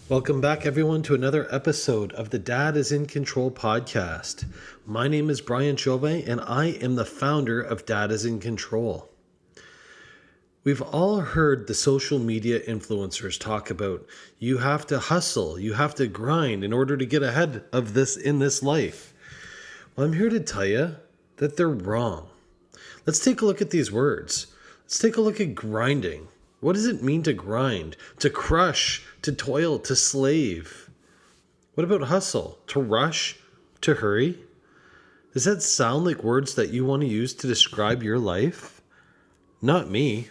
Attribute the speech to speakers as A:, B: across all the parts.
A: Welcome back, everyone, to another episode of the Dad is in Control podcast. My name is Brian Chauve, and I am the founder of Dad is in Control. We've all heard the social media influencers talk about you have to hustle, you have to grind in order to get ahead of this in this life. Well, I'm here to tell you that they're wrong. Let's take a look at these words. Let's take a look at grinding. What does it mean to grind, to crush, to toil, to slave? What about hustle, to rush, to hurry? Does that sound like words that you want to use to describe your life? Not me.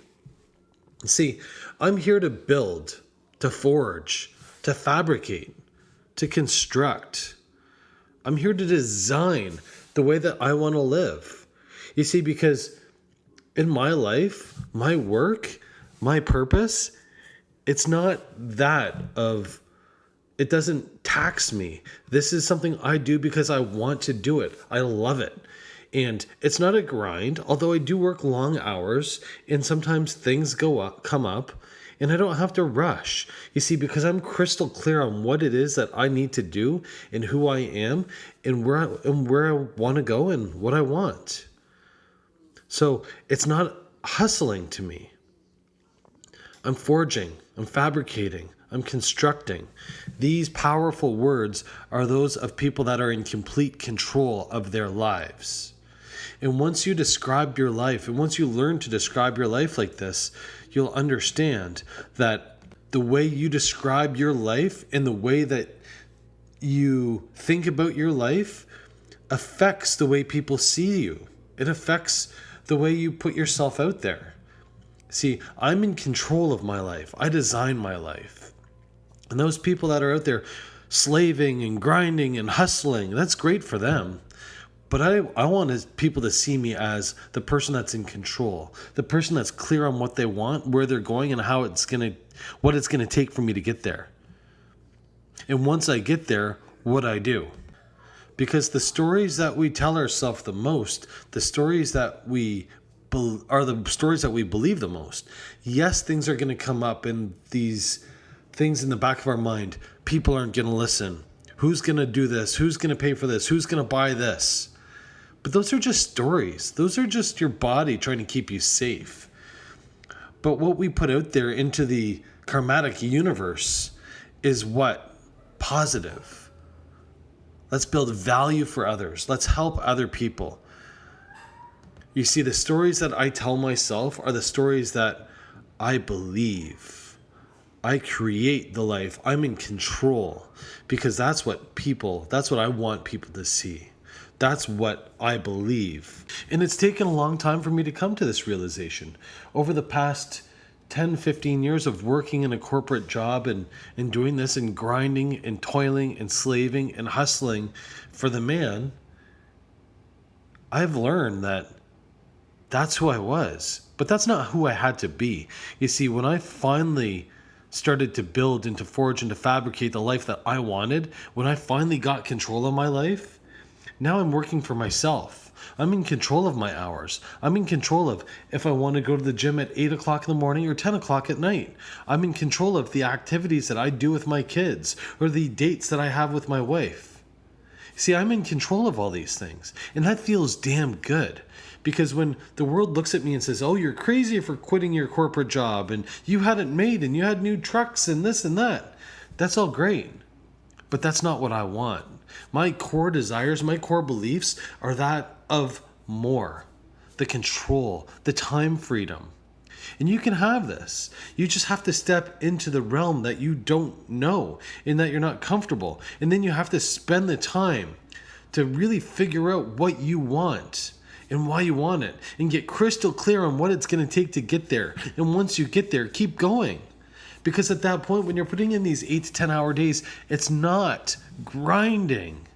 A: See, I'm here to build, to forge, to fabricate, to construct. I'm here to design the way that I want to live. You see, because in my life, my work, my purpose, it's not it doesn't tax me. This is something I do because I want to do it. I love it. And it's not a grind, although I do work long hours and sometimes things come up and I don't have to rush. You see, because I'm crystal clear on what it is that I need to do and who I am and where I want to go and what I want. So it's not hustling to me. I'm forging, I'm fabricating, I'm constructing. These powerful words are those of people that are in complete control of their lives. And once you describe your life, and once you learn to describe your life like this, you'll understand that the way you describe your life and the way that you think about your life affects the way people see you. It affects the way you put yourself out there. See, I'm in control of my life. I design my life. And those people that are out there slaving and grinding and hustling, that's great for them. But I want people to see me as the person that's in control, the person that's clear on what they want, where they're going, and what it's gonna take for me to get there. And once I get there, what I do. Because the stories that we tell ourselves the most, the stories that we are the stories that we believe the most. Yes, things are going to come up and these things in the back of our mind. People aren't going to listen. Who's going to do this? Who's going to pay for this? Who's going to buy this? But those are just stories. Those are just your body trying to keep you safe. But what we put out there into the karmatic universe is what? Positive. Let's build value for others. Let's help other people. You see, the stories that I tell myself are the stories that I believe. I create the life. I'm in control because that's what I want people to see. That's what I believe. And it's taken a long time for me to come to this realization. Over the past 10, 15 years of working in a corporate job and doing this and grinding and toiling and slaving and hustling for the man, I've learned that that's who I was, but that's not who I had to be. You see, when I finally started to build and to forge and to fabricate the life that I wanted, when I finally got control of my life, now I'm working for myself. I'm in control of my hours. I'm in control of if I want to go to the gym at 8 o'clock in the morning or 10 o'clock at night. I'm in control of the activities that I do with my kids or the dates that I have with my wife. See, I'm in control of all these things, and that feels damn good. Because when the world looks at me and says, oh, you're crazy for quitting your corporate job and you had it made and you had new trucks and this and that, that's all great. But that's not what I want. My core desires, my core beliefs are that of more. The control, the time freedom. And you can have this. You just have to step into the realm that you don't know and that you're not comfortable. And then you have to spend the time to really figure out what you want and why you want it and get crystal clear on what it's going to take to get there. And once you get there, keep going. Because at that point, when you're putting in these 8 to 10 hour days, it's not grinding.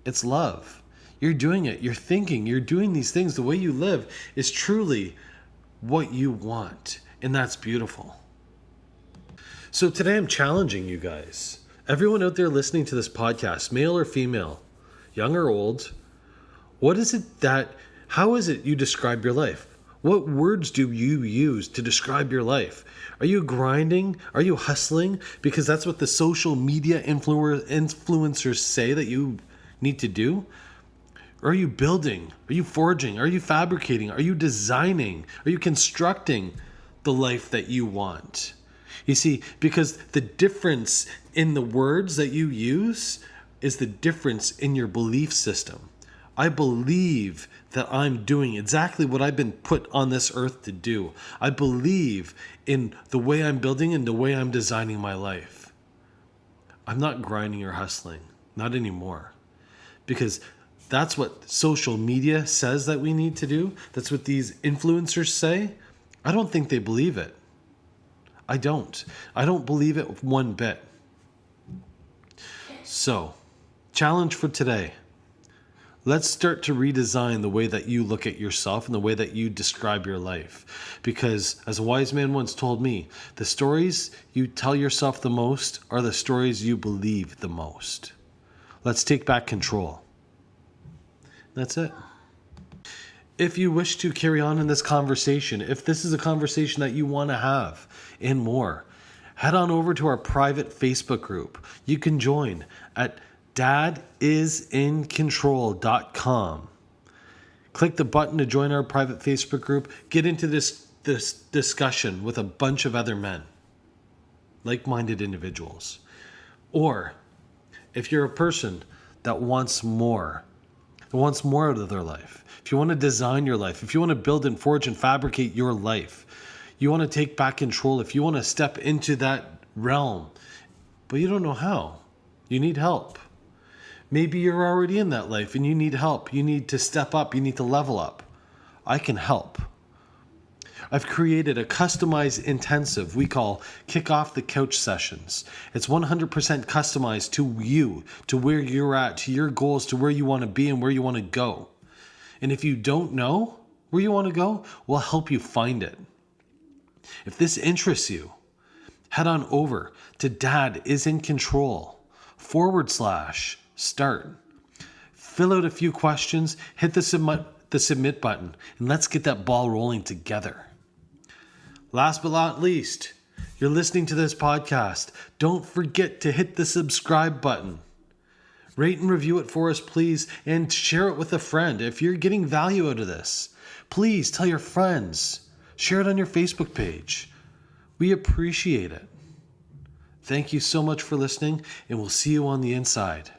A: It's love. You're doing it. You're thinking. You're doing these things. The way you live is truly what you want. And that's beautiful. So today I'm challenging you guys. Everyone out there listening to this podcast, male or female, young or old, how is it you describe your life? What words do you use to describe your life? Are you grinding? Are you hustling? Because that's what the social media influencers say that you need to do. Or are you building? Are you forging? Are you fabricating? Are you designing? Are you constructing the life that you want? You see, because the difference in the words that you use is the difference in your belief system. I believe that I'm doing exactly what I've been put on this earth to do. I believe in the way I'm building and the way I'm designing my life. I'm not grinding or hustling, not anymore. Because that's what social media says that we need to do. That's what these influencers say. I don't think they believe it. I don't believe it one bit. So, challenge for today. Let's start to redesign the way that you look at yourself and the way that you describe your life. Because as a wise man once told me, the stories you tell yourself the most are the stories you believe the most. Let's take back control. That's it. If you wish to carry on in this conversation, if this is a conversation that you want to have and more, head on over to our private Facebook group. You can join at dadisincontrol.com. Click the button to join our private Facebook group. Get into this discussion with a bunch of other men, like-minded individuals. Or if you're a person that wants more out of their life, if you want to design your life, if you want to build and forge and fabricate your life, you want to take back control, if you want to step into that realm, but you don't know how, you need help. Maybe you're already in that life and you need help. You need to step up. You need to level up. I can help. I've created a customized intensive we call Kick Off the Couch Sessions. It's 100% customized to you, to where you're at, to your goals, to where you want to be and where you want to go. And if you don't know where you want to go, we'll help you find it. If this interests you, head on over to dadisincontrol.com/start. Fill out a few questions, hit the submit button, and let's get that ball rolling together. Last but not least, you're listening to this podcast. Don't forget to hit the subscribe button. Rate and review it for us, please, and share it with a friend. If you're getting value out of this, please tell your friends. Share it on your Facebook page. We appreciate it. Thank you so much for listening, and we'll see you on the inside.